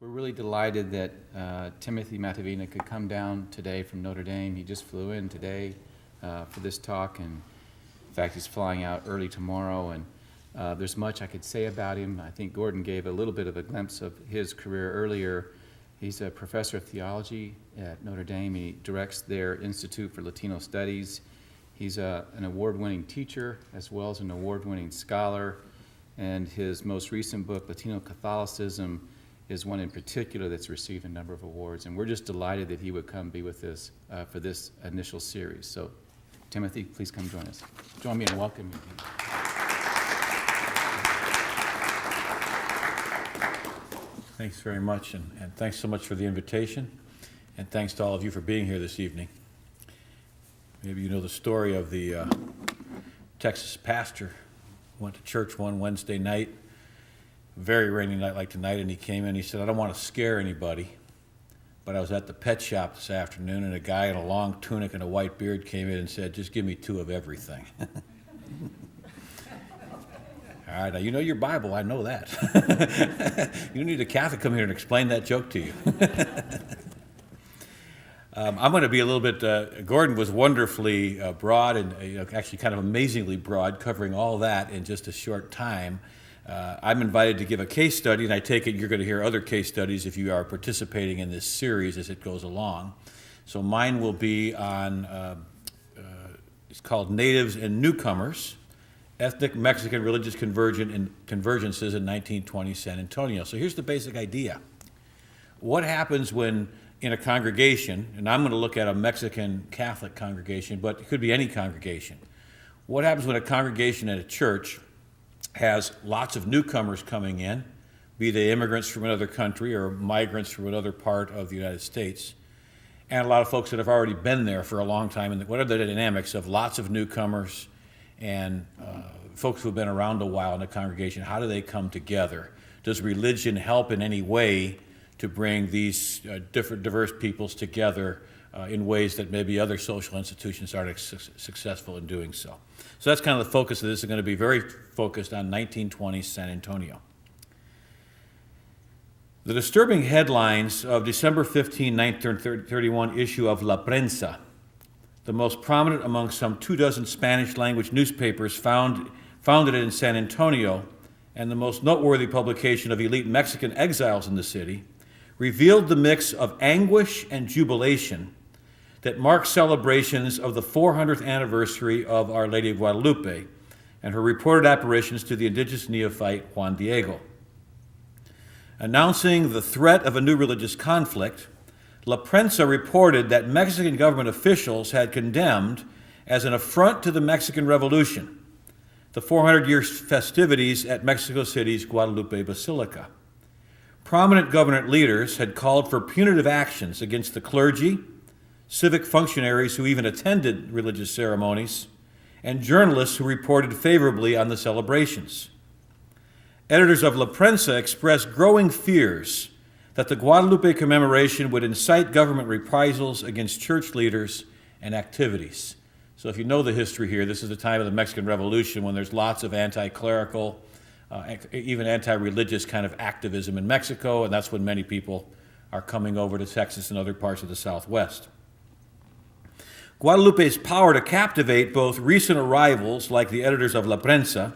We're really delighted that Timothy Matovina could come down today from Notre Dame. He just flew in today for this talk, and in fact, he's flying out early tomorrow, and there's much I could say about him. I think Gordon gave a little bit of a glimpse of his career earlier. He's a professor of theology at Notre Dame. He directs their Institute for Latino Studies. He's an award-winning teacher as well as an award-winning scholar, and his most recent book, Latino Catholicism, is one in particular that's received a number of awards, and we're just delighted that he would come be with us for this initial series. So, Timothy, please come join us. Join me in welcoming you. Thanks very much, and thanks so much for the invitation, and thanks to all of you for being here this evening. Maybe you know the story of the Texas pastor who went to church one Wednesday night, very rainy night like tonight, and he came in, he said, "I don't want to scare anybody, but I was at the pet shop this afternoon, and a guy in a long tunic and a white beard came in and said, 'Just give me 2 of everything.'" All right, now you know your Bible, I know that. You need a Catholic come here and explain that joke to you. I'm going to be a little bit, Gordon was wonderfully broad and actually kind of amazingly broad, covering all that in just a short time. I'm invited to give a case study, and I take it you're going to hear other case studies if you are participating in this series as it goes along. So mine will be on, it's called Natives and Newcomers, Ethnic Mexican Religious Convergences in 1920 San Antonio. So here's the basic idea. What happens when in a congregation, and I'm going to look at a Mexican Catholic congregation, but it could be any congregation. What happens when a congregation at a church has lots of newcomers coming in, be they immigrants from another country or migrants from another part of the United States, and a lot of folks that have already been there for a long time, and what are the dynamics of lots of newcomers and folks who have been around a while in a congregation? How do they come together? Does religion help in any way to bring these different diverse peoples together in ways that maybe other social institutions aren't successful in doing so? So that's kind of the focus of this. Is going to be very focused on 1920 San Antonio. The disturbing headlines of December 15, 1931 issue of La Prensa, the most prominent among some 24 Spanish-language newspapers founded in San Antonio and the most noteworthy publication of elite Mexican exiles in the city, revealed the mix of anguish and jubilation that marked celebrations of the 400th anniversary of Our Lady of Guadalupe and her reported apparitions to the indigenous neophyte Juan Diego. Announcing the threat of a new religious conflict, La Prensa reported that Mexican government officials had condemned as an affront to the Mexican Revolution the 400-year festivities at Mexico City's Guadalupe Basilica. Prominent government leaders had called for punitive actions against the clergy, civic functionaries who even attended religious ceremonies, and journalists who reported favorably on the celebrations. Editors of La Prensa expressed growing fears that the Guadalupe commemoration would incite government reprisals against church leaders and activities. So if you know the history here, this is the time of the Mexican Revolution when there's lots of anti-clerical, even anti-religious kind of activism in Mexico, and that's when many people are coming over to Texas and other parts of the Southwest. Guadalupe's power to captivate both recent arrivals, like the editors of La Prensa,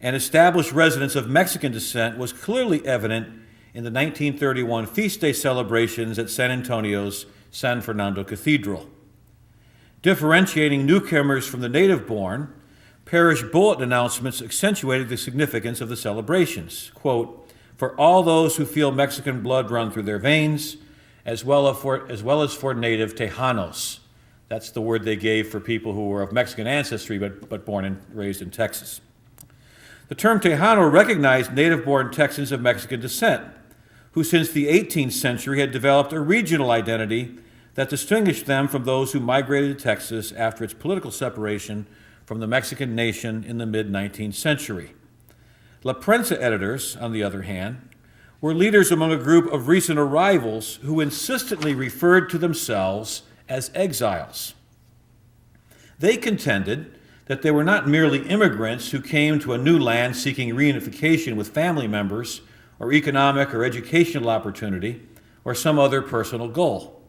and established residents of Mexican descent was clearly evident in the 1931 feast day celebrations at San Antonio's San Fernando Cathedral. Differentiating newcomers from the native-born, parish bulletin announcements accentuated the significance of the celebrations. Quote, "For all those who feel Mexican blood run through their veins, as well as for native Tejanos." That's the word they gave for people who were of Mexican ancestry but born and raised in Texas. The term Tejano recognized native-born Texans of Mexican descent, who since the 18th century had developed a regional identity that distinguished them from those who migrated to Texas after its political separation from the Mexican nation in the mid-19th century. La Prensa editors, on the other hand, were leaders among a group of recent arrivals who insistently referred to themselves as exiles. They contended that they were not merely immigrants who came to a new land seeking reunification with family members or economic or educational opportunity, or some other personal goal.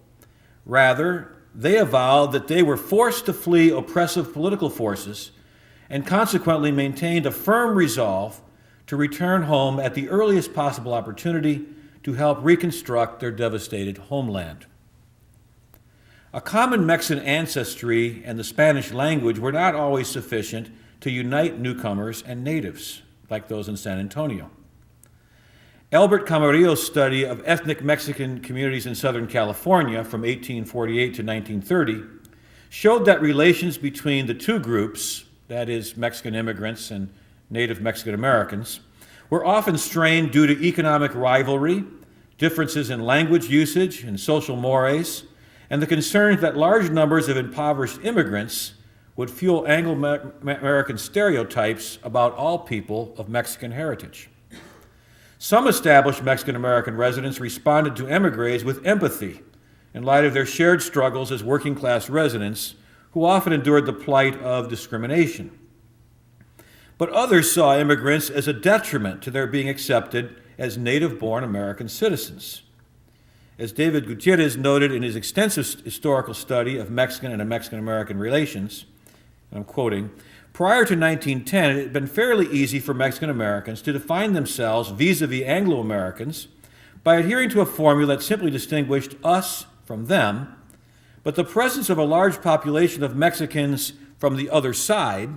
Rather, they avowed that they were forced to flee oppressive political forces and consequently maintained a firm resolve to return home at the earliest possible opportunity to help reconstruct their devastated homeland. A common Mexican ancestry and the Spanish language were not always sufficient to unite newcomers and natives, like those in San Antonio. Albert Camarillo's study of ethnic Mexican communities in Southern California from 1848 to 1930 showed that relations between the two groups, that is, Mexican immigrants and native Mexican Americans, were often strained due to economic rivalry, differences in language usage and social mores, and the concerns that large numbers of impoverished immigrants would fuel Anglo-American stereotypes about all people of Mexican heritage. Some established Mexican-American residents responded to émigrés with empathy in light of their shared struggles as working-class residents who often endured the plight of discrimination. But others saw immigrants as a detriment to their being accepted as native-born American citizens. As David Gutierrez noted in his extensive historical study of Mexican and Mexican-American relations, and I'm quoting, prior to 1910, it had been fairly easy for Mexican Americans to define themselves vis-a-vis Anglo-Americans by adhering to a formula that simply distinguished us from them, but the presence of a large population of Mexicans from the other side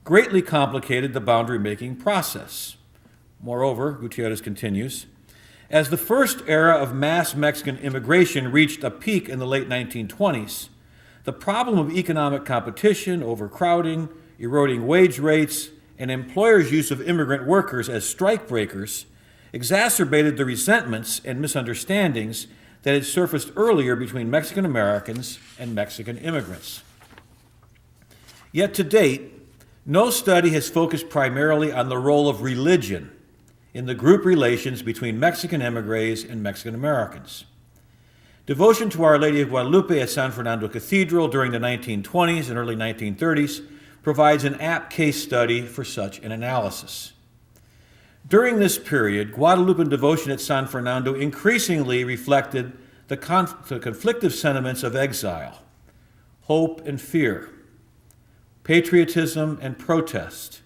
greatly complicated the boundary-making process. Moreover, Gutierrez continues, as the first era of mass Mexican immigration reached a peak in the late 1920s, the problem of economic competition, overcrowding, eroding wage rates, and employers' use of immigrant workers as strikebreakers exacerbated the resentments and misunderstandings that had surfaced earlier between Mexican Americans and Mexican immigrants. Yet to date, no study has focused primarily on the role of religion in the group relations between Mexican émigrés and Mexican Americans. Devotion to Our Lady of Guadalupe at San Fernando Cathedral during the 1920s and early 1930s provides an apt case study for such an analysis. During this period, Guadalupan devotion at San Fernando increasingly reflected the conflictive sentiments of exile, hope and fear, patriotism and protest,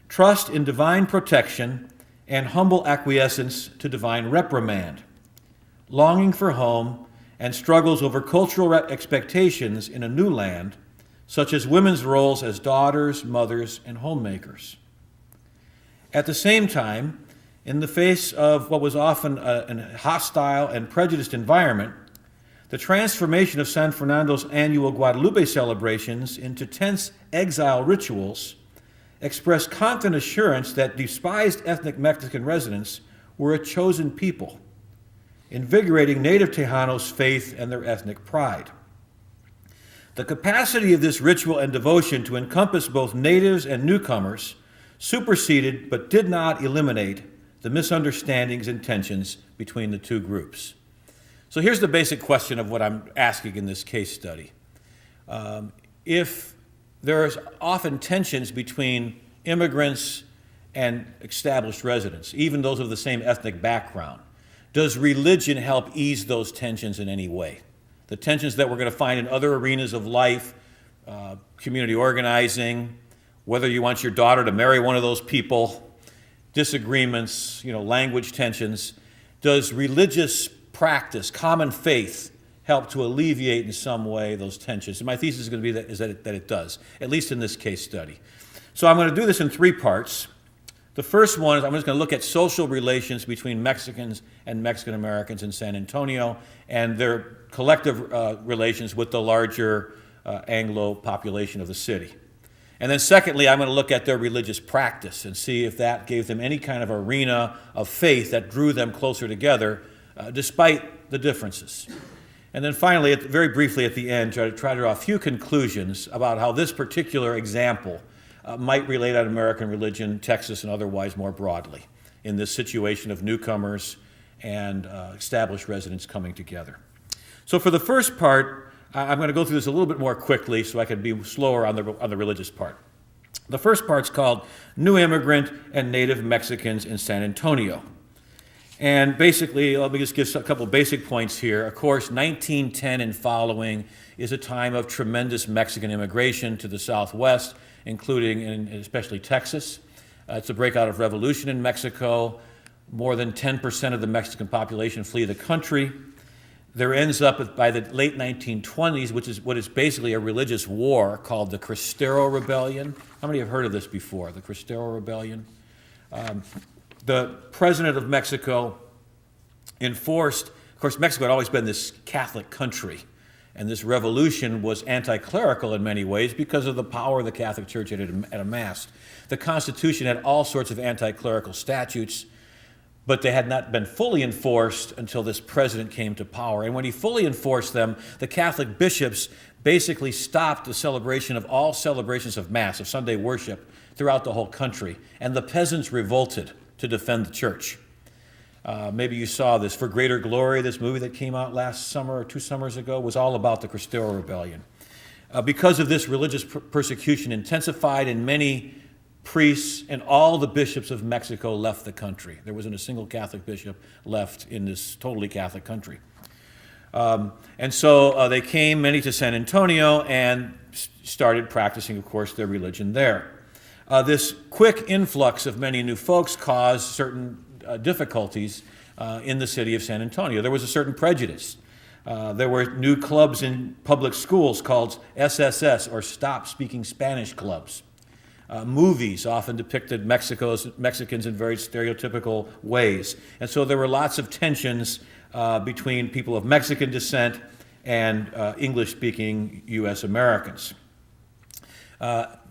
trust in divine protection, and humble acquiescence to divine reprimand, longing for home, and struggles over cultural expectations in a new land, such as women's roles as daughters, mothers, and homemakers. At the same time, in the face of what was often a hostile and prejudiced environment, the transformation of San Fernando's annual Guadalupe celebrations into tense exile rituals expressed confident assurance that despised ethnic Mexican residents were a chosen people, invigorating native Tejanos' faith and their ethnic pride. The capacity of this ritual and devotion to encompass both natives and newcomers superseded but did not eliminate the misunderstandings and tensions between the two groups. So here's the basic question of what I'm asking in this case study. If there's often tensions between immigrants and established residents, even those of the same ethnic background, does religion help ease those tensions in any way? The tensions that we're going to find in other arenas of life, community organizing, whether you want your daughter to marry one of those people, disagreements, language tensions. Does religious practice, common faith, help to alleviate in some way those tensions? And my thesis is going to be that it does, at least in this case study. So I'm going to do this in three parts. The first one is I'm just going to look at social relations between Mexicans and Mexican Americans in San Antonio and their collective relations with the larger Anglo population of the city. And then secondly, I'm going to look at their religious practice and see if that gave them any kind of arena of faith that drew them closer together despite the differences. And then finally, very briefly at the end, try to draw a few conclusions about how this particular example might relate to American religion, Texas, and otherwise more broadly in this situation of newcomers and established residents coming together. So for the first part, I'm going to go through this a little bit more quickly so I can be slower on the religious part. The first part's called New Immigrant and Native Mexicans in San Antonio. And basically, let me just give a couple basic points here. Of course, 1910 and following is a time of tremendous Mexican immigration to the Southwest, including and especially Texas. It's a breakout of revolution in Mexico. More than 10% of the Mexican population flee the country. There ends up, by the late 1920s, which is what is basically a religious war called the Cristero Rebellion. How many have heard of this before, the Cristero Rebellion? The president of Mexico enforced, of course, Mexico had always been this Catholic country, and this revolution was anti-clerical in many ways because of the power the Catholic Church had amassed. The Constitution had all sorts of anti-clerical statutes, but they had not been fully enforced until this president came to power. And when he fully enforced them, the Catholic bishops basically stopped the celebration of all celebrations of Mass, of Sunday worship, throughout the whole country. And the peasants revolted to defend the church. Maybe you saw this. For Greater Glory, this movie that came out last summer or 2 summers ago, was all about the Cristero Rebellion. Because of this, religious persecution intensified, and many priests and all the bishops of Mexico left the country. There wasn't a single Catholic bishop left in this totally Catholic country. And so they came, many, to San Antonio and started practicing, of course, their religion there. This quick influx of many new folks caused certain difficulties in the city of San Antonio. There was a certain prejudice. There were new clubs in public schools called SSS, or Stop Speaking Spanish clubs. Movies often depicted Mexicans in very stereotypical ways. And so there were lots of tensions between people of Mexican descent and English-speaking U.S. Americans.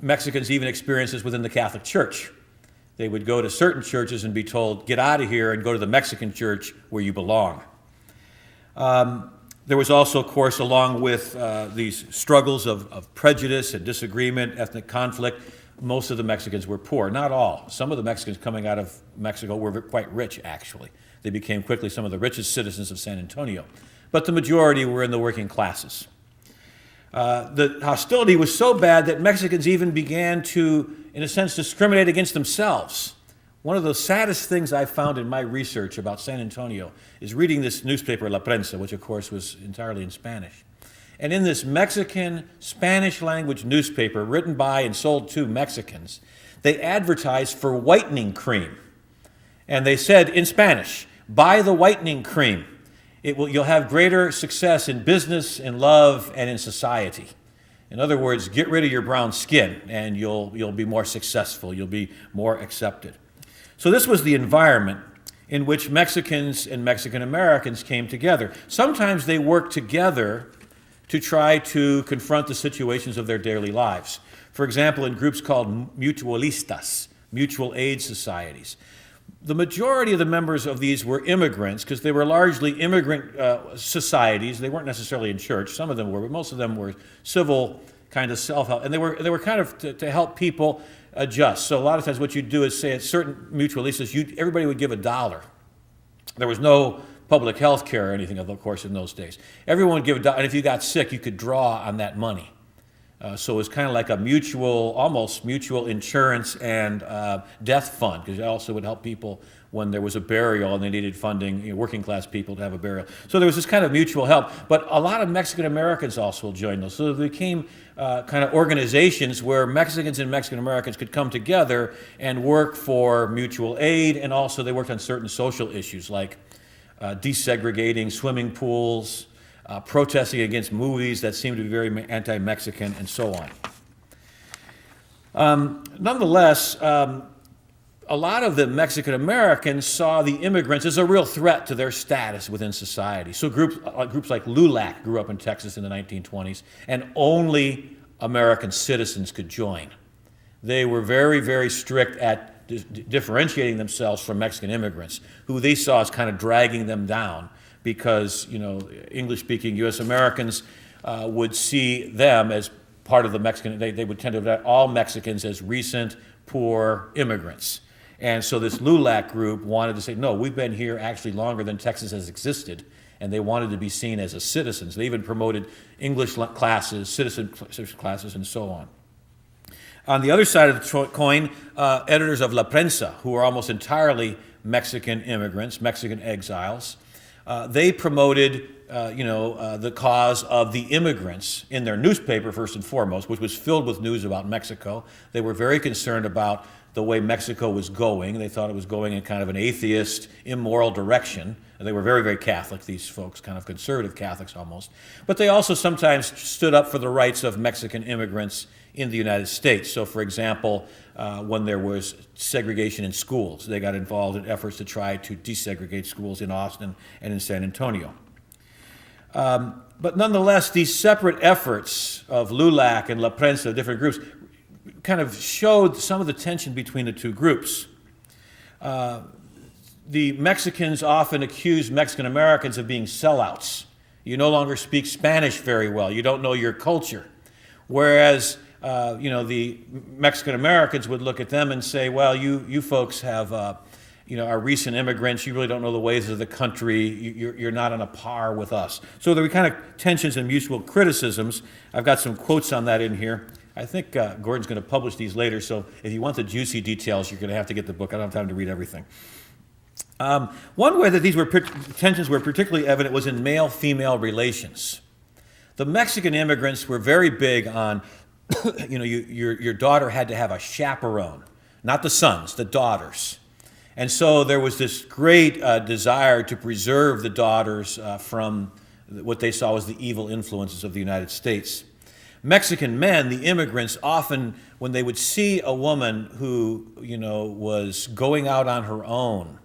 Mexicans even experienced this within the Catholic Church. They would go to certain churches and be told, get out of here and go to the Mexican church where you belong. There was also, of course, along with these struggles of prejudice and disagreement, ethnic conflict, most of the Mexicans were poor. Not all. Some of the Mexicans coming out of Mexico were quite rich, actually. They became quickly some of the richest citizens of San Antonio. But the majority were in the working classes. The hostility was so bad that Mexicans even began to, in a sense, discriminate against themselves. One of the saddest things I found in my research about San Antonio is reading this newspaper, La Prensa, which of course was entirely in Spanish. And in this Mexican Spanish language newspaper written by and sold to Mexicans, they advertised for whitening cream. And they said in Spanish, buy the whitening cream. You'll have greater success in business, in love, and in society. In other words, get rid of your brown skin and you'll be more successful. You'll be more accepted. So this was the environment in which Mexicans and Mexican Americans came together. Sometimes they worked together to try to confront the situations of their daily lives. For example, in groups called mutualistas, mutual aid societies. The majority of the members of these were immigrants because they were largely immigrant societies. They weren't necessarily in church. Some of them were, but most of them were civil kind of self-help. And they were kind of to help people adjust. So a lot of times what you'd do is say at certain mutualistas, everybody would give $1. There was no public health care or anything, of course, in those days. Everyone would give $1, and if you got sick, you could draw on that money. So it was kind of like a almost mutual insurance and death fund, because it also would help people when there was a burial and they needed funding, working class people to have a burial. So there was this kind of mutual help. But a lot of Mexican Americans also joined those. So there became kind of organizations where Mexicans and Mexican Americans could come together and work for mutual aid, and also they worked on certain social issues like desegregating swimming pools, protesting against movies that seemed to be very anti-Mexican, and so on. Nonetheless, a lot of the Mexican Americans saw the immigrants as a real threat to their status within society. So groups like LULAC grew up in Texas in the 1920s, and only American citizens could join. They were very, very strict at differentiating themselves from Mexican immigrants, who they saw as kind of dragging them down, because English-speaking U.S. Americans would see them as part of the Mexican. They would tend to look at all Mexicans as recent, poor immigrants. And so this LULAC group wanted to say, no, we've been here actually longer than Texas has existed, and they wanted to be seen as citizens. They even promoted English classes, citizen classes, and so on. On the other side of the coin, editors of La Prensa, who were almost entirely Mexican immigrants, Mexican exiles. They promoted, the cause of the immigrants in their newspaper, first and foremost, which was filled with news about Mexico. They were very concerned about the way Mexico was going. They thought it was going in kind of an atheist, immoral direction. They were very, very Catholic, these folks, kind of conservative Catholics almost. But they also sometimes stood up for the rights of Mexican immigrants in the United States. So, for example, when there was segregation in schools, they got involved in efforts to try to desegregate schools in Austin and in San Antonio. But nonetheless, these separate efforts of LULAC and La Prensa, different groups, kind of showed some of the tension between the two groups. The Mexicans often accused Mexican Americans of being sellouts. You no longer speak Spanish very well. You don't know your culture. Whereas, the Mexican Americans would look at them and say, well, you folks have, are recent immigrants. You really don't know the ways of the country. You're not on a par with us. So there were kind of tensions and mutual criticisms. I've got some quotes on that in here. I think Gordon's going to publish these later, so if you want the juicy details, you're going to have to get the book. I don't have time to read everything. One way that these tensions were particularly evident was in male-female relations. The Mexican immigrants were very big on, your daughter had to have a chaperone, not the sons, the daughters. And so there was this great desire to preserve the daughters from what they saw as the evil influences of the United States. Mexican men, the immigrants, often, when they would see a woman who, was going out on her own,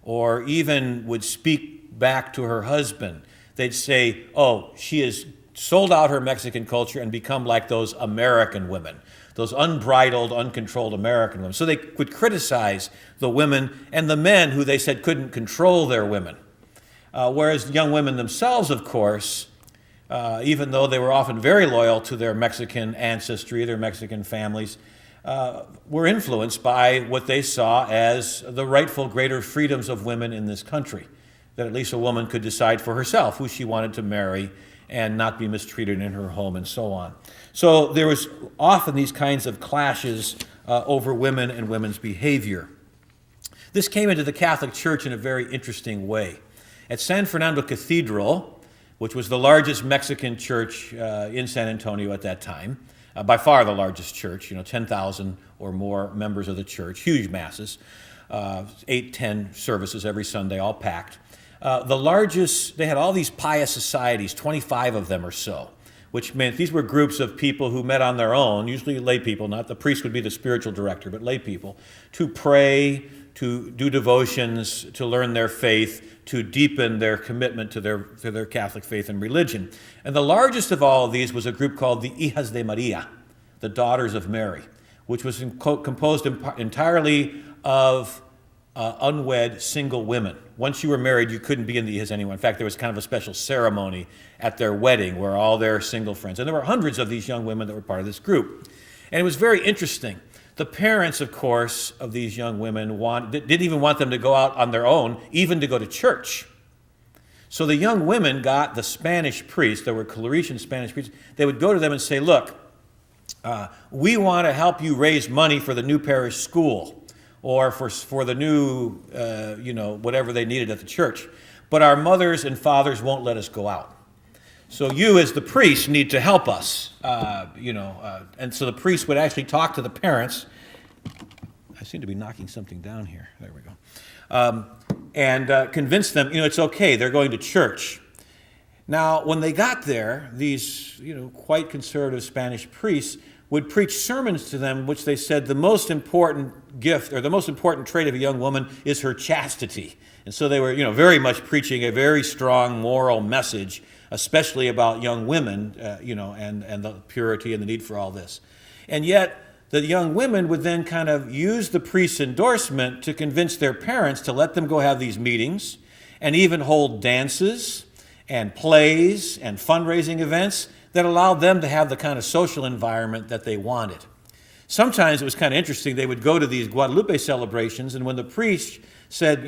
or even would speak back to her husband, they'd say, oh, she has sold out her Mexican culture and become like those American women, those unbridled, uncontrolled American women. So they would criticize the women and the men who they said couldn't control their women. Whereas young women themselves, of course, even though they were often very loyal to their Mexican ancestry, their Mexican families, were influenced by what they saw as the rightful greater freedoms of women in this country, that at least a woman could decide for herself who she wanted to marry and not be mistreated in her home and so on. So there was often these kinds of clashes over women and women's behavior. This came into the Catholic Church in a very interesting way. At San Fernando Cathedral, which was the largest Mexican church in San Antonio at that time, by far the largest church, 10,000 or more members of the church, huge masses, 8-10 services every Sunday, all packed. They had all these pious societies, 25 of them or so, which meant these were groups of people who met on their own, usually lay people, not the priest would be the spiritual director, but lay people, to pray, to do devotions, to learn their faith, to deepen their commitment to their Catholic faith and religion. And the largest of all of these was a group called the Hijas de María, the Daughters of Mary, which was composed entirely of unwed single women. Once you were married, you couldn't be in the Hijas anymore. In fact, there was kind of a special ceremony at their wedding where all their single friends, and there were hundreds of these young women that were part of this group. And it was very interesting. The parents, of course, of these young women didn't even want them to go out on their own, even to go to church. So the young women got the Spanish priests, there were Claretian Spanish priests, they would go to them and say, look, we want to help you raise money for the new parish school or for the new, whatever they needed at the church. But our mothers and fathers won't let us go out. So you, as the priest, need to help us, And so the priest would actually talk to the parents. I seem to be knocking something down here. There we go. And convince them, it's okay. They're going to church. Now, when they got there, these, quite conservative Spanish priests would preach sermons to them, which they said the most important gift or the most important trait of a young woman is her chastity. And so they were, very much preaching a very strong moral message, especially about young women, and the purity and the need for all this. And yet, the young women would then kind of use the priest's endorsement to convince their parents to let them go have these meetings and even hold dances and plays and fundraising events that allowed them to have the kind of social environment that they wanted. Sometimes it was kind of interesting. They would go to these Guadalupe celebrations, and when the priest said,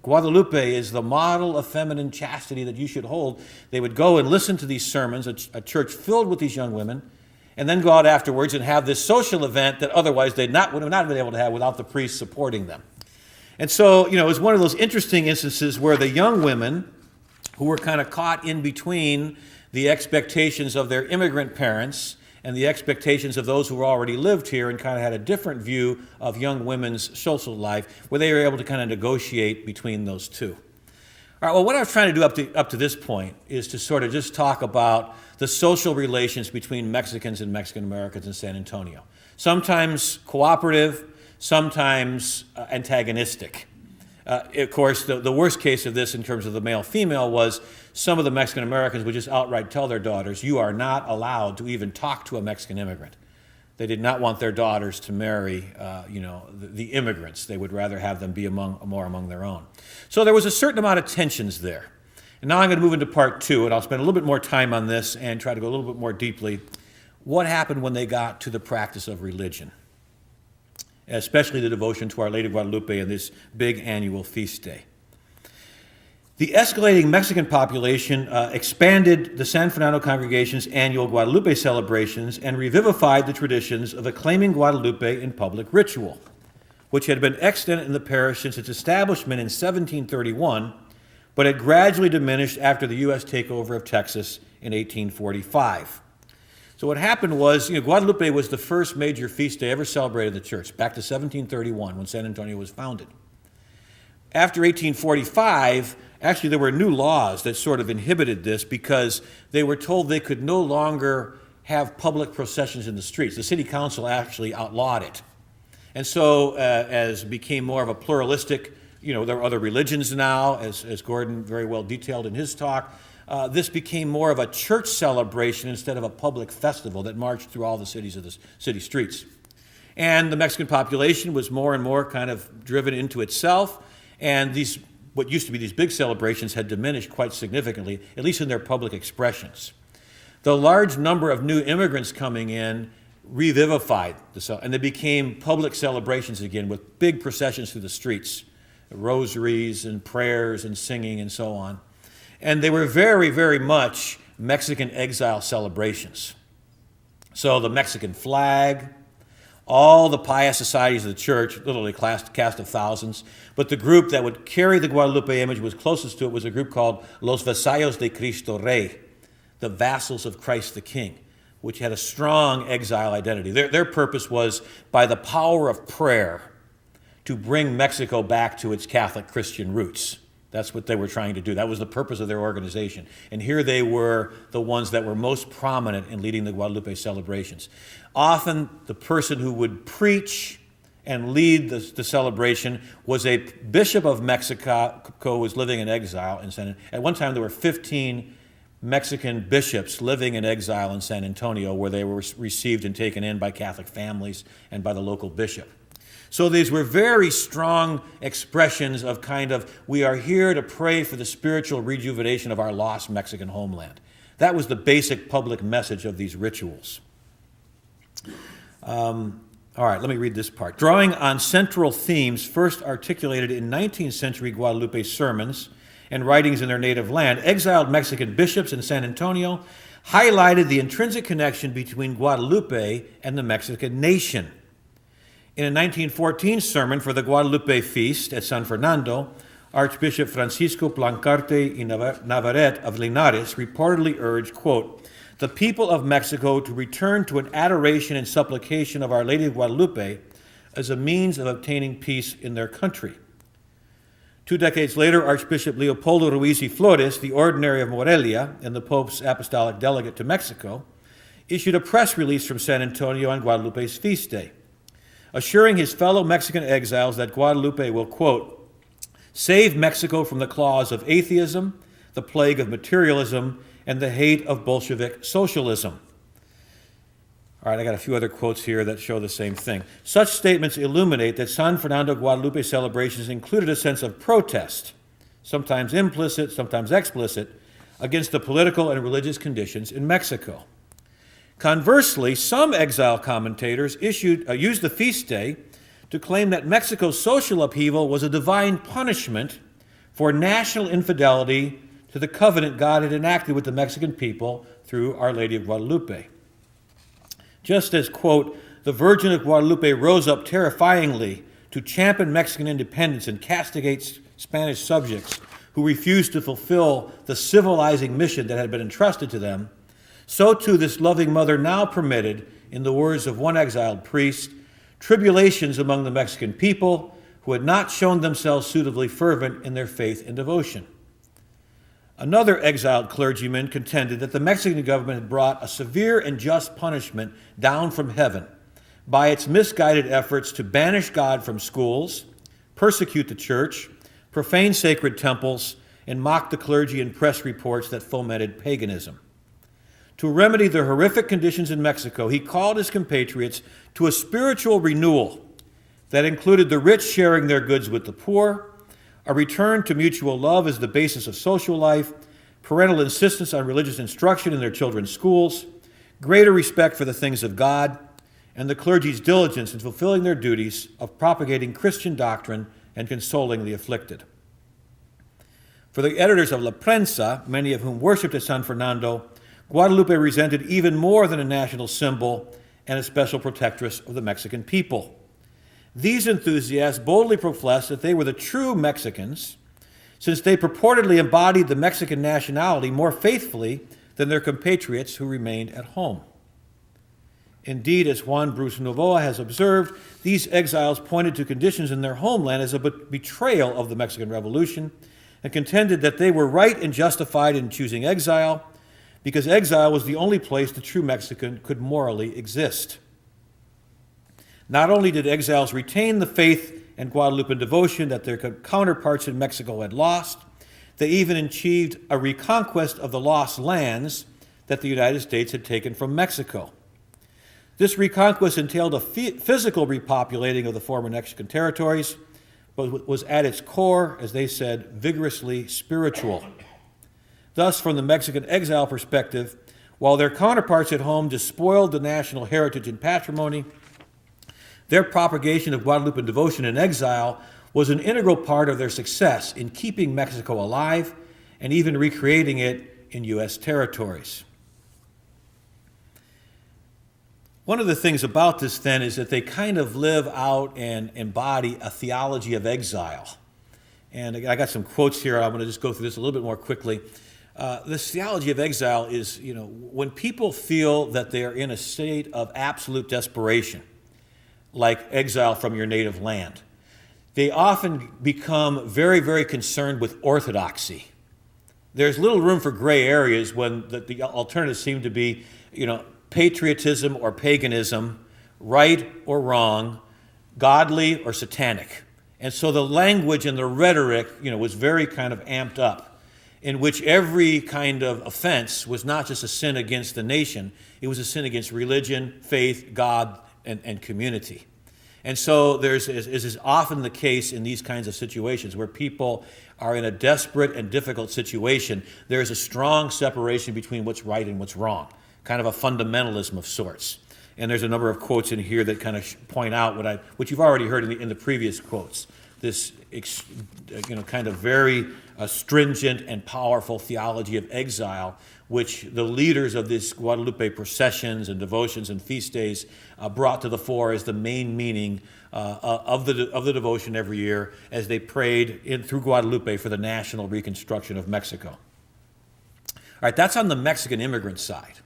Guadalupe is the model of feminine chastity that you should hold, they would go and listen to these sermons, a church filled with these young women, and then go out afterwards and have this social event that otherwise would have not been able to have without the priest supporting them. And so, it was one of those interesting instances where the young women who were kind of caught in between the expectations of their immigrant parents and the expectations of those who already lived here and kind of had a different view of young women's social life, where they were able to kind of negotiate between those two. All right, well, what I was trying to do up to this point is to sort of just talk about the social relations between Mexicans and Mexican Americans in San Antonio. Sometimes cooperative, sometimes antagonistic. Of course, the worst case of this in terms of the male-female was some of the Mexican Americans would just outright tell their daughters, you are not allowed to even talk to a Mexican immigrant. They did not want their daughters to marry, the immigrants. They would rather have them be more among their own. So there was a certain amount of tensions there. And now I'm going to move into part two, and I'll spend a little bit more time on this and try to go a little bit more deeply. What happened when they got to the practice of religion, especially the devotion to Our Lady of Guadalupe and this big annual feast day? The escalating Mexican population expanded the San Fernando congregation's annual Guadalupe celebrations and revivified the traditions of acclaiming Guadalupe in public ritual, which had been extant in the parish since its establishment in 1731, but had gradually diminished after the U.S. takeover of Texas in 1845. So what happened was, Guadalupe was the first major feast day ever celebrated in the church, back to 1731, when San Antonio was founded. After 1845, actually there were new laws that sort of inhibited this because they were told they could no longer have public processions in the streets. The city council actually outlawed it. And so as it became more of a pluralistic, there are other religions now, as Gordon very well detailed in his talk, this became more of a church celebration instead of a public festival that marched through all the cities of the city streets. And the Mexican population was more and more kind of driven into itself, and what used to be these big celebrations had diminished quite significantly, at least in their public expressions. The large number of new immigrants coming in revivified and they became public celebrations again with big processions through the streets, rosaries and prayers and singing and so on. And they were very, very much Mexican exile celebrations. So the Mexican flag, all the pious societies of the church, literally cast of thousands, but the group that would carry the Guadalupe image was closest to it was a group called Los Vasallos de Cristo Rey, the vassals of Christ the King, which had a strong exile identity. Their purpose was, by the power of prayer, to bring Mexico back to its Catholic Christian roots. That's what they were trying to do. That was the purpose of their organization. And here they were the ones that were most prominent in leading the Guadalupe celebrations. Often the person who would preach and lead the celebration was a bishop of Mexico who was living in exile in San Antonio. At one time there were 15 Mexican bishops living in exile in San Antonio where they were received and taken in by Catholic families and by the local bishop. So these were very strong expressions of we are here to pray for the spiritual rejuvenation of our lost Mexican homeland. That was the basic public message of these rituals. All right, let me read this part. Drawing on central themes first articulated in 19th century Guadalupe sermons and writings in their native land, exiled Mexican bishops in San Antonio highlighted the intrinsic connection between Guadalupe and the Mexican nation. In a 1914 sermon for the Guadalupe feast at San Fernando, Archbishop Francisco Plancarte y Navarrete of Linares reportedly urged, quote, the people of Mexico to return to an adoration and supplication of Our Lady of Guadalupe as a means of obtaining peace in their country. 2 decades later, Archbishop Leopoldo Ruiz y Flores, the ordinary of Morelia and the Pope's apostolic delegate to Mexico, issued a press release from San Antonio on Guadalupe's feast day, assuring his fellow Mexican exiles that Guadalupe will, quote, save Mexico from the claws of atheism, the plague of materialism, and the hate of Bolshevik socialism. All right, I got a few other quotes here that show the same thing. Such statements illuminate that San Fernando Guadalupe celebrations included a sense of protest, sometimes implicit, sometimes explicit, against the political and religious conditions in Mexico. Conversely, some exile commentators used the feast day to claim that Mexico's social upheaval was a divine punishment for national infidelity to the covenant God had enacted with the Mexican people through Our Lady of Guadalupe. Just as, quote, the Virgin of Guadalupe rose up terrifyingly to champion Mexican independence and castigate Spanish subjects who refused to fulfill the civilizing mission that had been entrusted to them, so too this loving mother now permitted, in the words of one exiled priest, tribulations among the Mexican people who had not shown themselves suitably fervent in their faith and devotion. Another exiled clergyman contended that the Mexican government had brought a severe and just punishment down from heaven by its misguided efforts to banish God from schools, persecute the church, profane sacred temples, and mock the clergy in press reports that fomented paganism. To remedy the horrific conditions in Mexico, he called his compatriots to a spiritual renewal that included the rich sharing their goods with the poor, a return to mutual love as the basis of social life, parental insistence on religious instruction in their children's schools, greater respect for the things of God, and the clergy's diligence in fulfilling their duties of propagating Christian doctrine and consoling the afflicted. For the editors of La Prensa, many of whom worshipped at San Fernando, Guadalupe represented even more than a national symbol and a special protectress of the Mexican people. These enthusiasts boldly professed that they were the true Mexicans, since they purportedly embodied the Mexican nationality more faithfully than their compatriots who remained at home. Indeed, as Juan Bruce Novoa has observed, these exiles pointed to conditions in their homeland as a betrayal of the Mexican Revolution and contended that they were right and justified in choosing exile because exile was the only place the true Mexican could morally exist. Not only did exiles retain the faith and Guadalupan devotion that their counterparts in Mexico had lost, they even achieved a reconquest of the lost lands that the United States had taken from Mexico. This reconquest entailed a physical repopulating of the former Mexican territories, but was at its core, as they said, vigorously spiritual. Thus, from the Mexican exile perspective, while their counterparts at home despoiled the national heritage and patrimony, their propagation of Guadalupan devotion in exile was an integral part of their success in keeping Mexico alive and even recreating it in U.S. territories. One of the things about this, then, is that they kind of live out and embody a theology of exile. And I got some quotes here. I'm going to just go through this a little bit more quickly. This theology of exile is, when people feel that they are in a state of absolute desperation, like exile from your native land, they often become very, very concerned with orthodoxy. There's little room for gray areas when the alternatives seem to be, patriotism or paganism, right or wrong, godly or satanic. And so the language and the rhetoric, was very kind of amped up, in which every kind of offense was not just a sin against the nation, it was a sin against religion, faith, God, and community. And so as is often the case in these kinds of situations where people are in a desperate and difficult situation, there's a strong separation between what's right and what's wrong, kind of a fundamentalism of sorts. And there's a number of quotes in here that kind of point out what you've already heard in the previous quotes, this kind of very stringent and powerful theology of exile, which the leaders of these Guadalupe processions and devotions and feast days brought to the fore as the main meaning of the devotion every year as they prayed through Guadalupe for the national reconstruction of Mexico. All right, that's on the Mexican immigrant side.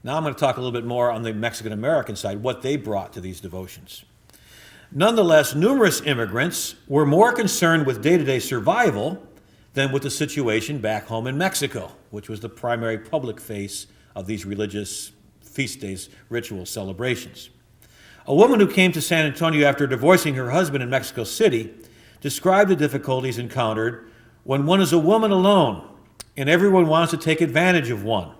Now I'm going to talk a little bit more on the Mexican-American side, what they brought to these devotions. Nonetheless, numerous immigrants were more concerned with day-to-day survival than with the situation back home in Mexico, which was the primary public face of these religious feast days, ritual celebrations. A woman who came to San Antonio after divorcing her husband in Mexico City described the difficulties encountered when one is a woman alone and everyone wants to take advantage of one.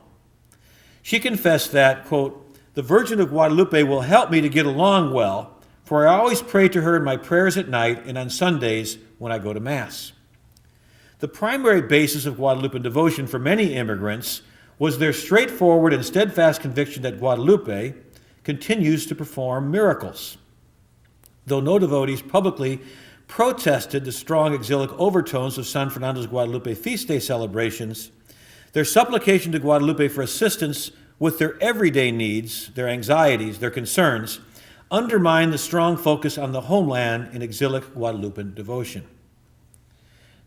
She confessed that, quote, "The Virgin of Guadalupe will help me to get along well, for I always pray to her in my prayers at night and on Sundays when I go to Mass." The primary basis of Guadalupan devotion for many immigrants was their straightforward and steadfast conviction that Guadalupe continues to perform miracles. Though no devotees publicly protested the strong exilic overtones of San Fernando's Guadalupe feast day celebrations, their supplication to Guadalupe for assistance with their everyday needs, their anxieties, their concerns, undermined the strong focus on the homeland in exilic Guadalupan devotion.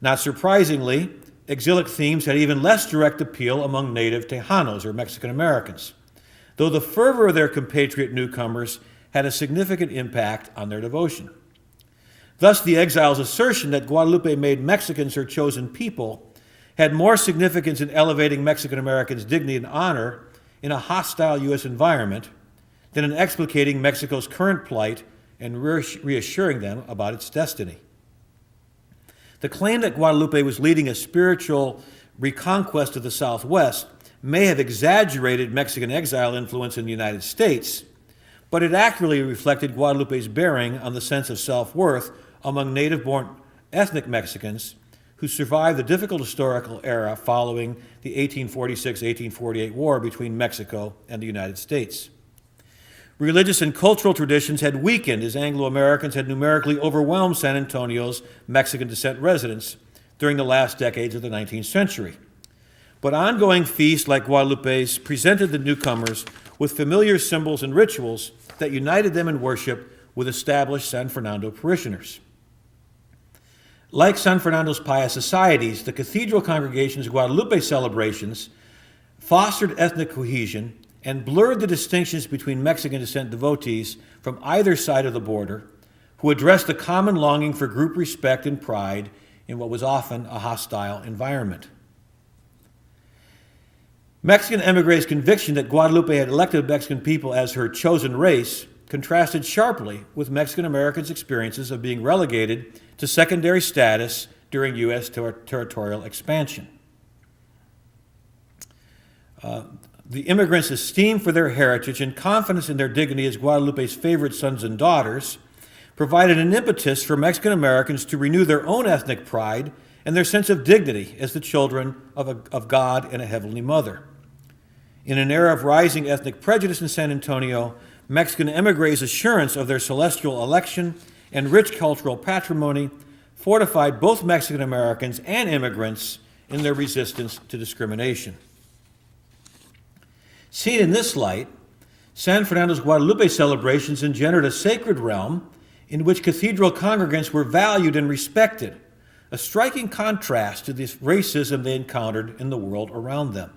Not surprisingly, exilic themes had even less direct appeal among native Tejanos or Mexican Americans, though the fervor of their compatriot newcomers had a significant impact on their devotion. Thus, the exile's assertion that Guadalupe made Mexicans her chosen people had more significance in elevating Mexican Americans' dignity and honor in a hostile U.S. environment than in explicating Mexico's current plight and reassuring them about its destiny. The claim that Guadalupe was leading a spiritual reconquest of the Southwest may have exaggerated Mexican exile influence in the United States, but it accurately reflected Guadalupe's bearing on the sense of self-worth among native-born ethnic Mexicans who survived the difficult historical era following the 1846-1848 war between Mexico and the United States. Religious and cultural traditions had weakened as Anglo-Americans had numerically overwhelmed San Antonio's Mexican descent residents during the last decades of the 19th century. But ongoing feasts like Guadalupe's presented the newcomers with familiar symbols and rituals that united them in worship with established San Fernando parishioners. Like San Fernando's pious societies, the cathedral congregation's Guadalupe celebrations fostered ethnic cohesion and blurred the distinctions between Mexican descent devotees from either side of the border who addressed the common longing for group respect and pride in what was often a hostile environment. Mexican emigres' conviction that Guadalupe had elected Mexican people as her chosen race contrasted sharply with Mexican Americans' experiences of being relegated to secondary status during U.S. territorial expansion. The immigrants' esteem for their heritage and confidence in their dignity as Guadalupe's favorite sons and daughters provided an impetus for Mexican Americans to renew their own ethnic pride and their sense of dignity as the children of God and a Heavenly Mother. In an era of rising ethnic prejudice in San Antonio, Mexican emigres' assurance of their celestial election and rich cultural patrimony fortified both Mexican Americans and immigrants in their resistance to discrimination. Seen in this light, San Fernando's Guadalupe celebrations engendered a sacred realm in which cathedral congregants were valued and respected, a striking contrast to the racism they encountered in the world around them.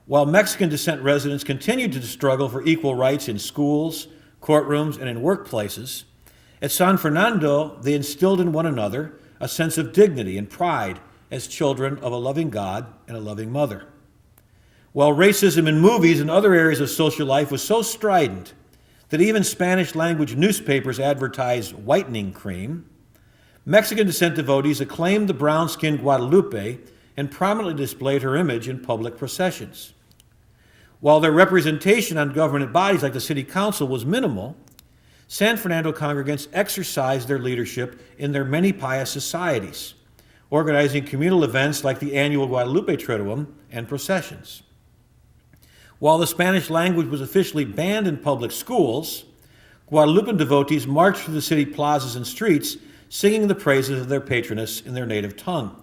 While Mexican descent residents continued to struggle for equal rights in schools, courtrooms, and in workplaces, at San Fernando they instilled in one another a sense of dignity and pride as children of a loving God and a loving mother. While racism in movies and other areas of social life was so strident that even Spanish-language newspapers advertised whitening cream, Mexican descent devotees acclaimed the brown-skinned Guadalupe and prominently displayed her image in public processions. While their representation on government bodies like the city council was minimal, San Fernando congregants exercised their leadership in their many pious societies, organizing communal events like the annual Guadalupe Triduum and processions. While the Spanish language was officially banned in public schools, Guadalupan devotees marched through the city plazas and streets, singing the praises of their patroness in their native tongue.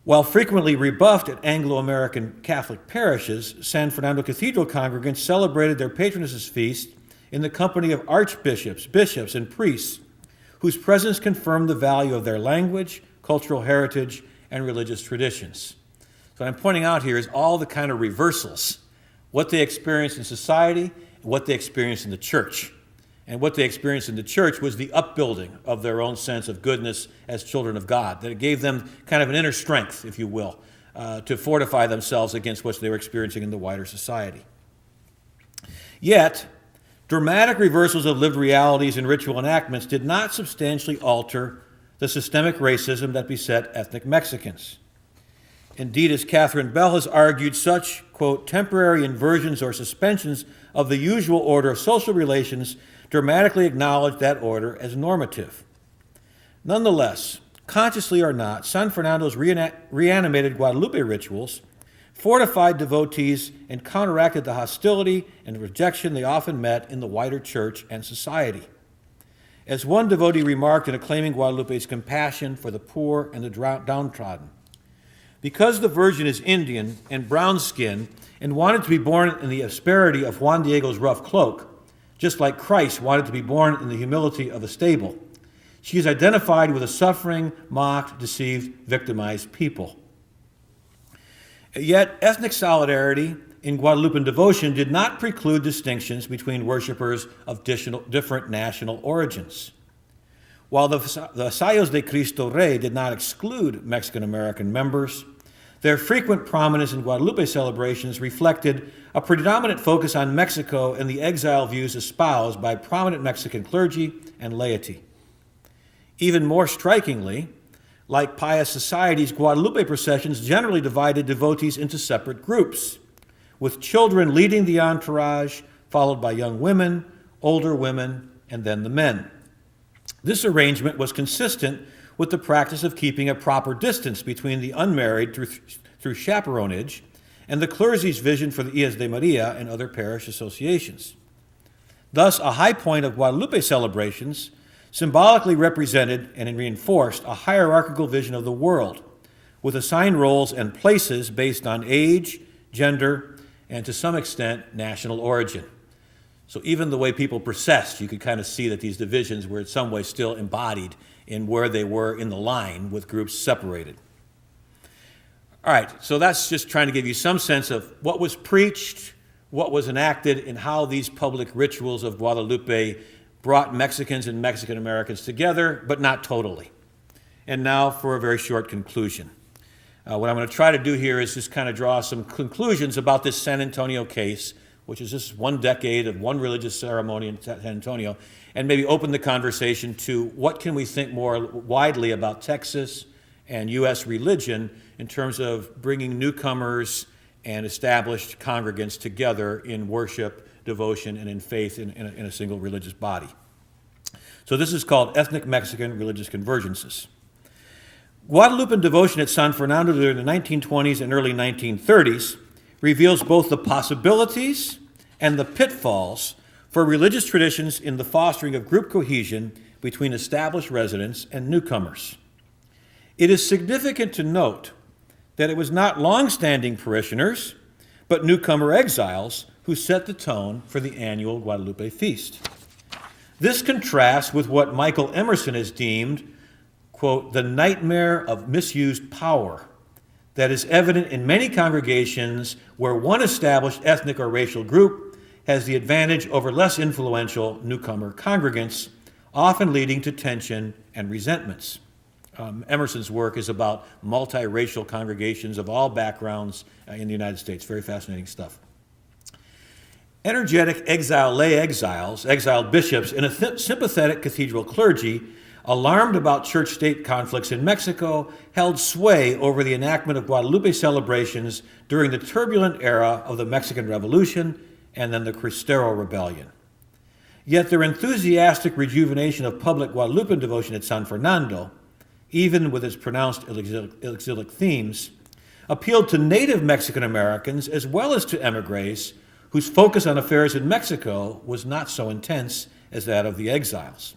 While frequently rebuffed at Anglo-American Catholic parishes, San Fernando Cathedral congregants celebrated their patroness's feast in the company of archbishops, bishops, and priests, whose presence confirmed the value of their language, cultural heritage, and religious traditions. So what I'm pointing out here is all the kind of reversals, what they experienced in society and what they experienced in the church. And what they experienced in the church was the upbuilding of their own sense of goodness as children of God, that it gave them kind of an inner strength, if you will, to fortify themselves against what they were experiencing in the wider society. Yet, dramatic reversals of lived realities and ritual enactments did not substantially alter the systemic racism that beset ethnic Mexicans. Indeed, as Catherine Bell has argued, such, quote, temporary inversions or suspensions of the usual order of social relations dramatically acknowledge that order as normative. Nonetheless, consciously or not, San Fernando's reanimated Guadalupe rituals fortified devotees and counteracted the hostility and rejection they often met in the wider church and society. As one devotee remarked in acclaiming Guadalupe's compassion for the poor and the downtrodden, because the Virgin is Indian and brown-skinned and wanted to be born in the asperity of Juan Diego's rough cloak, just like Christ wanted to be born in the humility of the stable. She is identified with a suffering, mocked, deceived, victimized people. Yet, ethnic solidarity in Guadalupan devotion did not preclude distinctions between worshipers of different national origins. While the Sayos de Cristo Rey did not exclude Mexican-American members, their frequent prominence in Guadalupe celebrations reflected a predominant focus on Mexico and the exile views espoused by prominent Mexican clergy and laity. Even more strikingly, like pious societies, Guadalupe processions generally divided devotees into separate groups, with children leading the entourage, followed by young women, older women, and then the men. This arrangement was consistent with the practice of keeping a proper distance between the unmarried through chaperonage and the clergy's vision for the Ies de Maria and other parish associations. Thus, a high point of Guadalupe celebrations symbolically represented and reinforced a hierarchical vision of the world, with assigned roles and places based on age, gender, and to some extent, national origin. So even the way people processed, you could kind of see that these divisions were in some way still embodied in where they were in the line with groups separated. All right, so that's just trying to give you some sense of what was preached, what was enacted, and how these public rituals of Guadalupe brought Mexicans and Mexican Americans together, but not totally. And now for a very short conclusion. What I'm going to try to do here is just kind of draw some conclusions about this San Antonio case, which is just one decade of one religious ceremony in San Antonio, and maybe open the conversation to what can we think more widely about Texas and U.S. religion in terms of bringing newcomers and established congregants together in worship, devotion, and in faith in a single religious body. So this is called Ethnic Mexican Religious Convergences. Guadalupan devotion at San Fernando during the 1920s and early 1930s reveals both the possibilities and the pitfalls for religious traditions in the fostering of group cohesion between established residents and newcomers. It is significant to note that it was not long-standing parishioners, but newcomer exiles who set the tone for the annual Guadalupe feast. This contrasts with what Michael Emerson has deemed, quote, the nightmare of misused power that is evident in many congregations where one established ethnic or racial group has the advantage over less influential newcomer congregants, often leading to tension and resentments. Emerson's work is about multiracial congregations of all backgrounds in the United States. Very fascinating stuff. Energetic lay exiles, exiled bishops, and a sympathetic cathedral clergy, alarmed about church-state conflicts in Mexico, held sway over the enactment of Guadalupe celebrations during the turbulent era of the Mexican Revolution and then the Cristero Rebellion. Yet their enthusiastic rejuvenation of public Guadalupan devotion at San Fernando, even with its pronounced exilic themes, appealed to native Mexican Americans as well as to emigres whose focus on affairs in Mexico was not so intense as that of the exiles.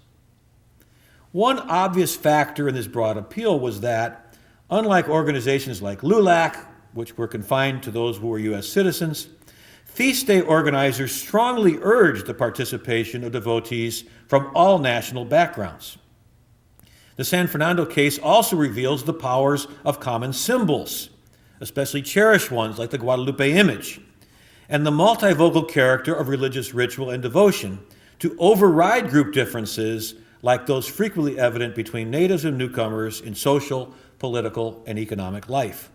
One obvious factor in this broad appeal was that, unlike organizations like LULAC, which were confined to those who were U.S. citizens, feast day organizers strongly urged the participation of devotees from all national backgrounds. The San Fernando case also reveals the powers of common symbols, especially cherished ones like the Guadalupe image, and the multivocal character of religious ritual and devotion to override group differences like those frequently evident between natives and newcomers in social, political, and economic life.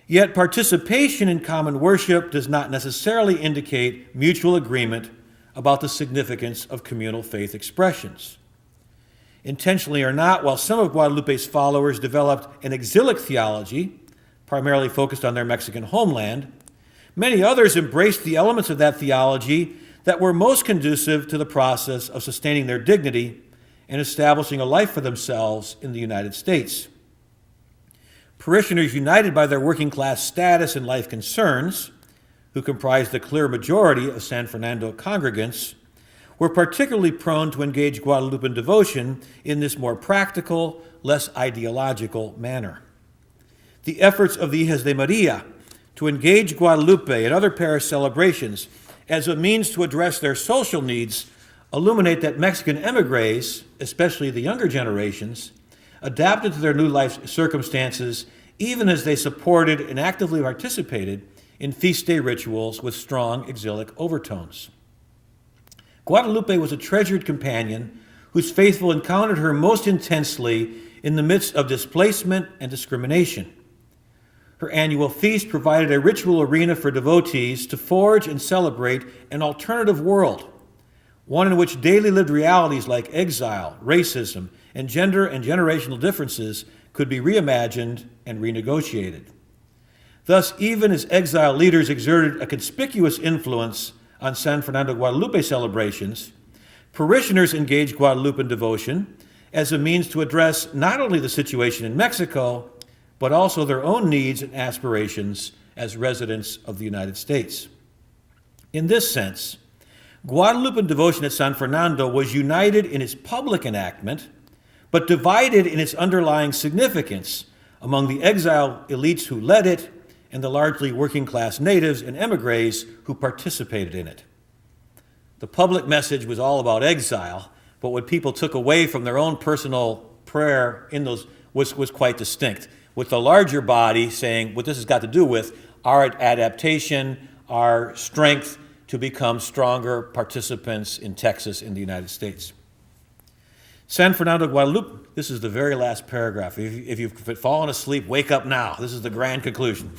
Yet participation in common worship does not necessarily indicate mutual agreement about the significance of communal faith expressions. Intentionally or not, while some of Guadalupe's followers developed an exilic theology, primarily focused on their Mexican homeland, many others embraced the elements of that theology that were most conducive to the process of sustaining their dignity and establishing a life for themselves in the United States. Parishioners united by their working class status and life concerns, who comprised the clear majority of San Fernando congregants, were particularly prone to engage Guadalupan devotion in this more practical, less ideological manner. The efforts of the Ies de Maria to engage Guadalupe and other parish celebrations as a means to address their social needs, illuminate that Mexican emigres, especially the younger generations, adapted to their new life circumstances even as they supported and actively participated in feast day rituals with strong exilic overtones. Guadalupe was a treasured companion whose faithful encountered her most intensely in the midst of displacement and discrimination. Her annual feast provided a ritual arena for devotees to forge and celebrate an alternative world, one in which daily lived realities like exile, racism, and gender and generational differences could be reimagined and renegotiated. Thus, even as exile leaders exerted a conspicuous influence on San Fernando Guadalupe celebrations, parishioners engaged Guadalupean devotion as a means to address not only the situation in Mexico, but also their own needs and aspirations as residents of the United States. In this sense, Guadalupean devotion at San Fernando was united in its public enactment, but divided in its underlying significance among the exile elites who led it and the largely working-class natives and emigres who participated in it. The public message was all about exile, but what people took away from their own personal prayer in those was quite distinct, with the larger body saying what this has got to do with our adaptation, our strength to become stronger participants in Texas, in the United States. San Fernando Guadalupe, this is the very last paragraph. If you've fallen asleep, wake up now. This is the grand conclusion.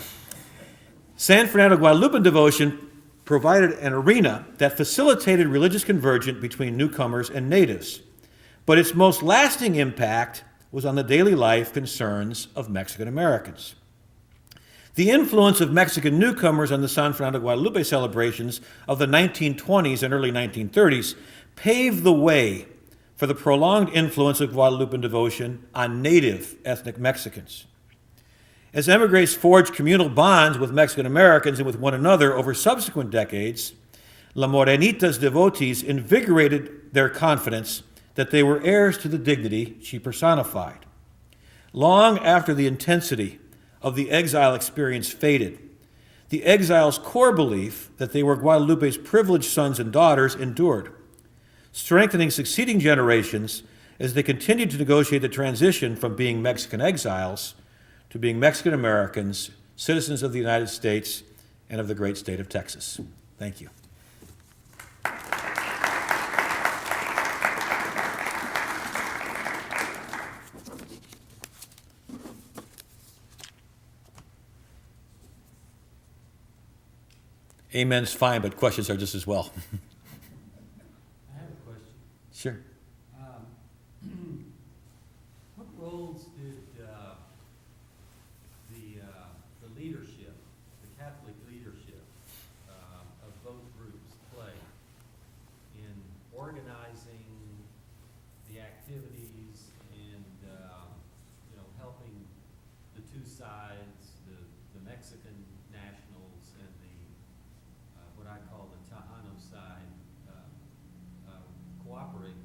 San Fernando Guadalupean devotion provided an arena that facilitated religious convergence between newcomers and natives, but its most lasting impact was on the daily life concerns of Mexican Americans. The influence of Mexican newcomers on the San Fernando Guadalupe celebrations of the 1920s and early 1930s paved the way for the prolonged influence of Guadalupean devotion on native ethnic Mexicans. As emigres forged communal bonds with Mexican Americans and with one another over subsequent decades, La Morenita's devotees invigorated their confidence that they were heirs to the dignity she personified. Long after the intensity of the exile experience faded, the exiles' core belief that they were Guadalupe's privileged sons and daughters endured, strengthening succeeding generations as they continued to negotiate the transition from being Mexican exiles to being Mexican Americans, citizens of the United States and of the great state of Texas. Thank you. Amen's fine, but questions are just as well. I have a question. Sure. What roles did the leadership, the Catholic leadership of both groups play in organizing the activities and helping the two sides, the Mexican nationals and the what I call the Tejano side, cooperate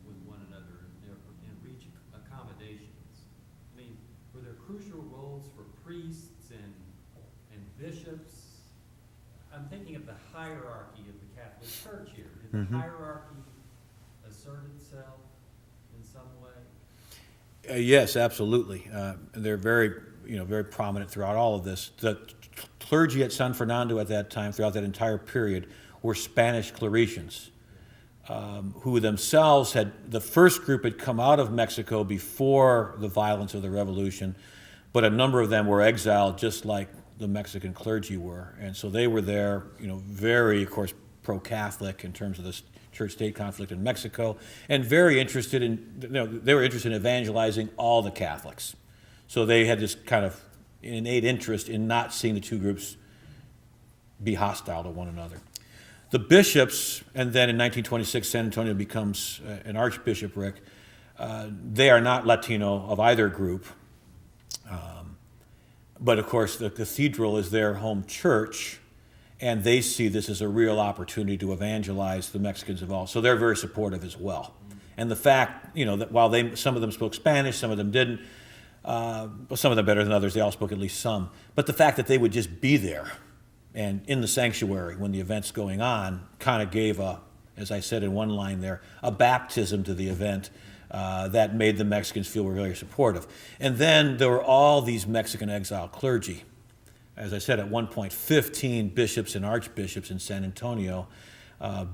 with one another and reach accommodations? I mean, were there crucial roles for priests and bishops? I'm thinking of the hierarchy of the Catholic Church here. Did the hierarchy assert itself in some way? Yes, absolutely. They're very prominent throughout all of this. The clergy at San Fernando at that time, throughout that entire period, were Spanish Claretians, who themselves the first group had come out of Mexico before the violence of the revolution, but a number of them were exiled just like the Mexican clergy were. And so they were there, very, of course, pro-Catholic in terms of the church-state conflict in Mexico, and very interested they were interested in evangelizing all the Catholics. So they had this kind of innate interest in not seeing the two groups be hostile to one another. The bishops, and then in 1926 San Antonio becomes an archbishopric, they are not Latino of either group. But of course the cathedral is their home church, and they see this as a real opportunity to evangelize the Mexicans involved. So they're very supportive as well. And the fact, that while some of them spoke Spanish, some of them didn't, some of them better than others, they all spoke at least some. But the fact that they would just be there and in the sanctuary when the event's going on, kind of gave a, as I said in one line there, a baptism to the event that made the Mexicans feel were very supportive. And then there were all these Mexican exile clergy. As I said, at one point, 15 bishops and archbishops in San Antonio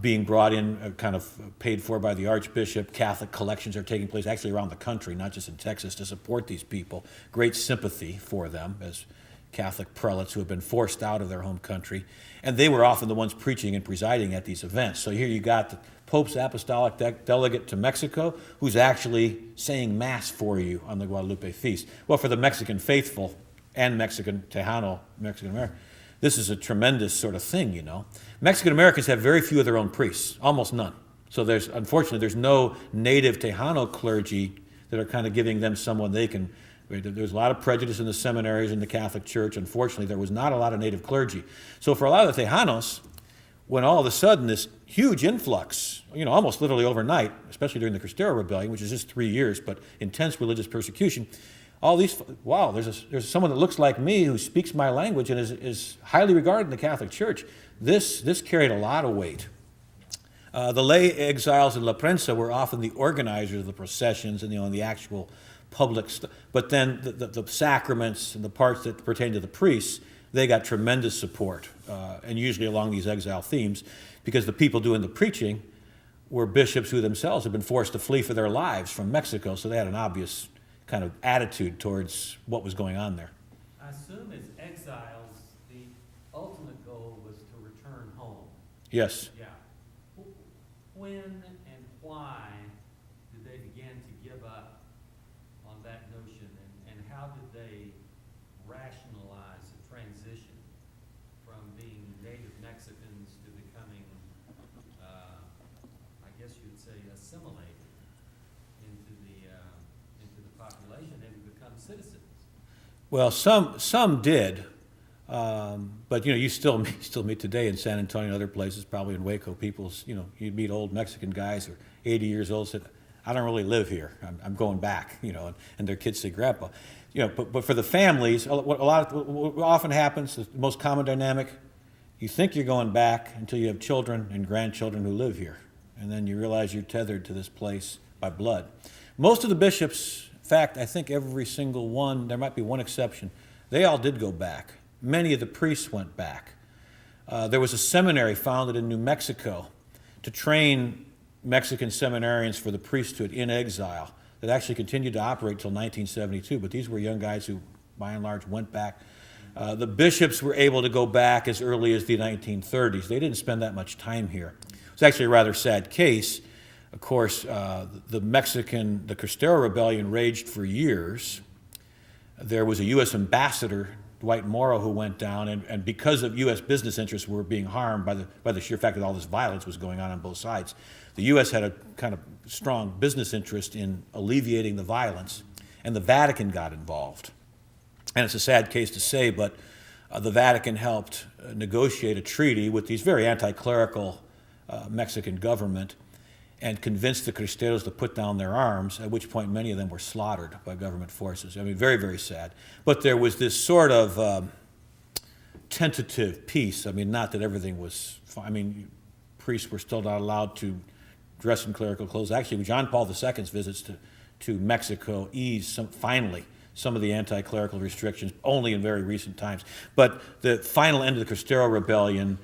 being brought in, kind of paid for by the archbishop. Catholic collections are taking place actually around the country, not just in Texas, to support these people. Great sympathy for them as Catholic prelates who have been forced out of their home country. And they were often the ones preaching and presiding at these events. So here you got the Pope's apostolic delegate to Mexico who's actually saying Mass for you on the Guadalupe feast. Well, for the Mexican faithful and Mexican Tejano, Mexican American, this is a tremendous sort of thing, you know. Mexican Americans have very few of their own priests, almost none. So unfortunately, there's no native Tejano clergy that are kind of giving them someone they can. There's a lot of prejudice in the seminaries in the Catholic Church. Unfortunately, there was not a lot of native clergy. So for a lot of the Tejanos, when all of a sudden this huge influx, you know, almost literally overnight, especially during the Cristero Rebellion, which is just 3 years, but intense religious persecution, all these, wow, there's someone that looks like me who speaks my language and is highly regarded in the Catholic Church. This carried a lot of weight. The lay exiles in La Prensa were often the organizers of the processions and, you know, the actual public stuff. But then the sacraments and the parts that pertain to the priests, they got tremendous support, and usually along these exile themes, because the people doing the preaching were bishops who themselves had been forced to flee for their lives from Mexico, so they had an obvious kind of attitude towards what was going on there. I assume as exiles, the ultimate goal was to return home. Yes. Yeah. When and why did they begin to give up on that notion, and how did they rationalize the transition from being native Mexicans to becoming, I guess you'd say, assimilated into the population and become citizens? Well, some did, but you know, you still meet today in San Antonio and other places, probably in Waco, you'd meet old Mexican guys who are 80 years old, said, I don't really live here, I'm going back, you know, and their kids say, Grandpa. You know, but for the families, what often happens, the most common dynamic, you think you're going back until you have children and grandchildren who live here, and then you realize you're tethered to this place by blood. Most of the bishops, in fact, I think every single one, there might be one exception, they all did go back. Many of the priests went back. There was a seminary founded in New Mexico to train Mexican seminarians for the priesthood in exile that actually continued to operate until 1972, but these were young guys who, by and large, went back. The bishops were able to go back as early as the 1930s. They didn't spend that much time here. It's actually a rather sad case. Of course, the Cristero Rebellion raged for years. There was a U.S. ambassador, Dwight Morrow, who went down, and because of U.S. business interests were being harmed by the sheer fact that all this violence was going on both sides, the U.S. had a kind of strong business interest in alleviating the violence, and the Vatican got involved. And it's a sad case to say, but the Vatican helped negotiate a treaty with these very anti-clerical Mexican government and convinced the Cristeros to put down their arms, at which point many of them were slaughtered by government forces. I mean, very, very sad. But there was this sort of tentative peace. I mean, not that everything was fine. I mean, priests were still not allowed to dress in clerical clothes. Actually, John Paul II's visits to Mexico eased finally some of the anti-clerical restrictions, only in very recent times. But the final end of the Cristero Rebellion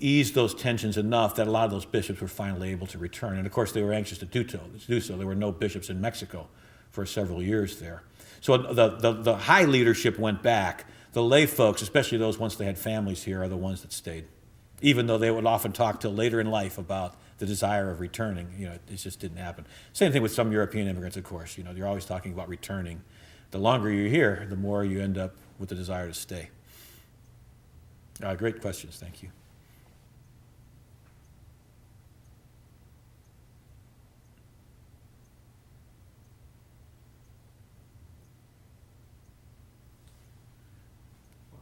eased those tensions enough that a lot of those bishops were finally able to return. And of course, they were anxious to do so. There were no bishops in Mexico for several years there. So the high leadership went back. The lay folks, especially those once they had families here, are the ones that stayed, even though they would often talk till later in life about the desire of returning. You know, it just didn't happen. Same thing with some European immigrants, of course. You know, they're always talking about returning. The longer you're here, the more you end up with the desire to stay. Great questions, thank you.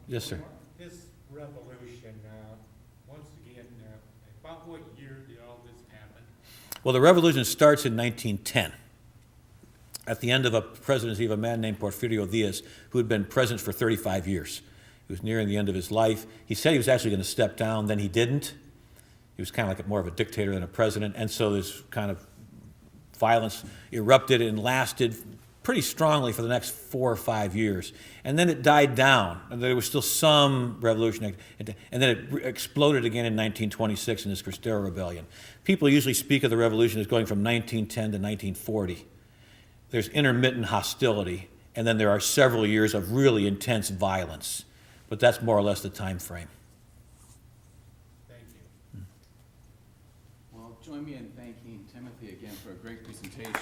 Yes, sir. This revolution, once again, about what year did all this happen? Well, the revolution starts in 1910. At the end of a presidency of a man named Porfirio Diaz, who had been president for 35 years. He was nearing the end of his life. He said he was actually going to step down, then he didn't. He was kind of like more of a dictator than a president, and so this kind of violence erupted and lasted pretty strongly for the next 4 or 5 years. And then it died down, and there was still some revolution, and then it exploded again in 1926 in this Cristero Rebellion. People usually speak of the revolution as going from 1910 to 1940. There's intermittent hostility, and then there are several years of really intense violence. But that's more or less the time frame. Thank you. Well, join me in thanking Timothy again for a great presentation.